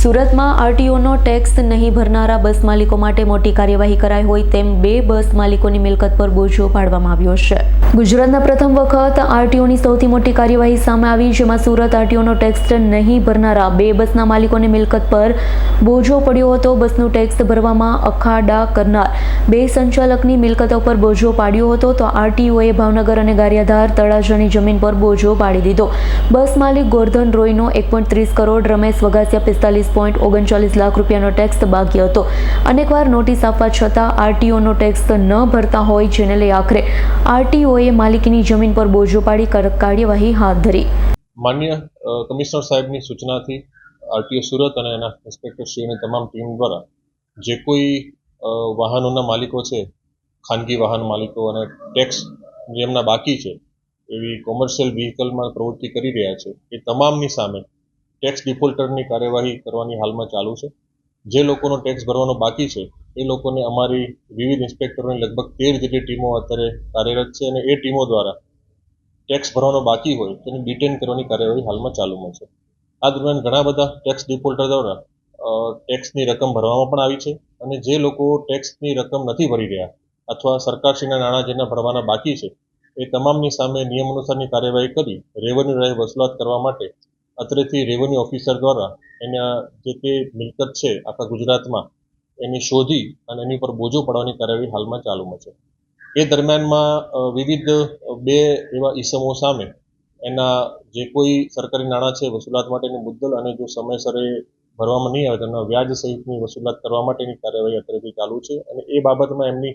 સુરતમાં આરટીઓનો ટેક્સ નહીં ભરનારા બસ માલિકો માટે મોટી કાર્યવાહી કરાઈ હોય તેમ 2 બસ માલિકોની મિલકત પર બોજો પાડવામાં આવ્યો છે। ગુજરાતના પ્રથમ વખત આરટીઓની સૌથી મોટી કાર્યવાહી સામે આવી, જેમાં સુરત આરટીઓનો ટેક્સ નહીં ભરનારા 2 બસના માલિકોની મિલકત પર બોજો પડ્યો હતો। બસનું ટેક્સ ભરવામાં અખાડા કરનાર 2 સંચાલકની મિલકતો પર બોજો પાડ્યો હતો, તો આરટીઓએ ભાવનગર અને ગારિયાધાર તળાજાની જમીન પર બોજો પાડી દીધો। બસ માલિક ગોરધન રોયનો 1.30 કરોડ, રમેશ વગાસિયા 45.39 લાખ રૂપિયાનો ટેક્સ બાકી હતો। અનેકવાર નોટિસ આપવા છતાં આરટીઓનો ટેક્સ ન ભરતા હોય, જેને લઈ આખરે આરટીઓએ માલિકીની જમીન પર બોજો પાડી કાર્યવાહી હાથ ધરી। માન્ય કમિશનર સાહેબની સૂચનાથી આરટીઓ સુરત અને એના ઇન્સ્પેક્ટરશ્રીઓની તમામ ટીમ દ્વારા જે કોઈ વાહનોના માલિકો છે, ખાનગી વાહન માલિકો અને ટેક્સ જેમના બાકી છે એવી કોમર્શિયલ વ્હીકલમાં પ્રવૃત્તિ કરી રહ્યા છે, એ તમામની સામે ટેક્સ ડિફોલ્ટરની કાર્યવાહી કરવાની હાલમાં ચાલુ છે। જે લોકોનો ટેક્સ ભરવાનો બાકી છે એ લોકોને અમારી વિવિધ ઇન્સ્પેક્ટરોની લગભગ 13 જેટલી ટીમો અત્યારે કાર્યરત છે અને એ ટીમો દ્વારા ટેક્સ ભરવાનો બાકી હોય તેને ડિટેન કરવાની કાર્યવાહી હાલમાં ચાલુમાં છે। આ દરમિયાન ઘણા બધા ટેક્સ ડિફોલ્ટર દ્વારા ટેક્સની રકમ ભરવામાં પણ આવી છે અને જે લોકો ટેક્સની રકમ નથી ભરી રહ્યા અથવા સરકારશ્રીના નાણાં જેના ભરવાના બાકી છે એ તમામની સામે નિયમ અનુસારની કાર્યવાહી કરી રેવન્યુ રાય વસૂલાત કરવા માટે અત્રેથી રેવન્યુ ઓફિસર દ્વારા એના જે તે મિલકત છે આખા ગુજરાતમાં એની શોધી અને એની પર બોજો પાડવાની કાર્યવાહી હાલમાં ચાલુમાં છે। એ દરમિયાનમાં વિવિધ 2 એવા ઈસમો સામે એના જે કોઈ સરકારી નાણાં છે વસૂલાત માટેની મુદ્દલ અને જો સમયસર એ ભરવામાં નહીં આવે તેમના વ્યાજ સહિતની વસૂલાત કરવા માટેની કાર્યવાહી અત્રેથી ચાલુ છે અને એ બાબતમાં એમની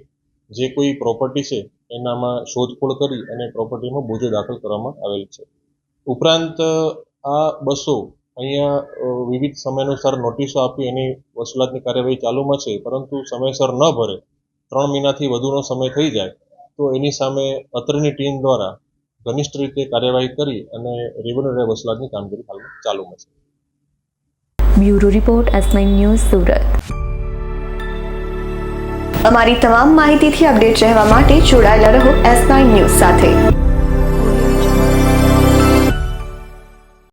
જે કોઈ પ્રોપર્ટી છે એનામાં શોધખોળ કરી અને પ્રોપર્ટીમાં બોજો દાખલ કરવામાં આવેલ છે। ઉપરાંત આ બસો અહીંયા વિવિધ સમયાનુસાર નોટિસો આપી એની વસૂલાતની કાર્યવાહી ચાલુમાં છે, પરંતુ સમયસર ન ભરે 3 મહિનાથી વધુનો સમય થઈ જાય તો એની સામે અત્રેની ટીમ દ્વારા ઘનિષ્ઠ રીતે કાર્યવાહી કરી અને રેવન્યુ રાય વસૂલાતની કામગીરી હાલમાં ચાલુમાં છે। Bureau report S9 news Surat. અમારી તમામ માહિતીથી અપડેટ રહેવા માટે જોડાયેલા રહો S9 ન્યૂઝ સાથે।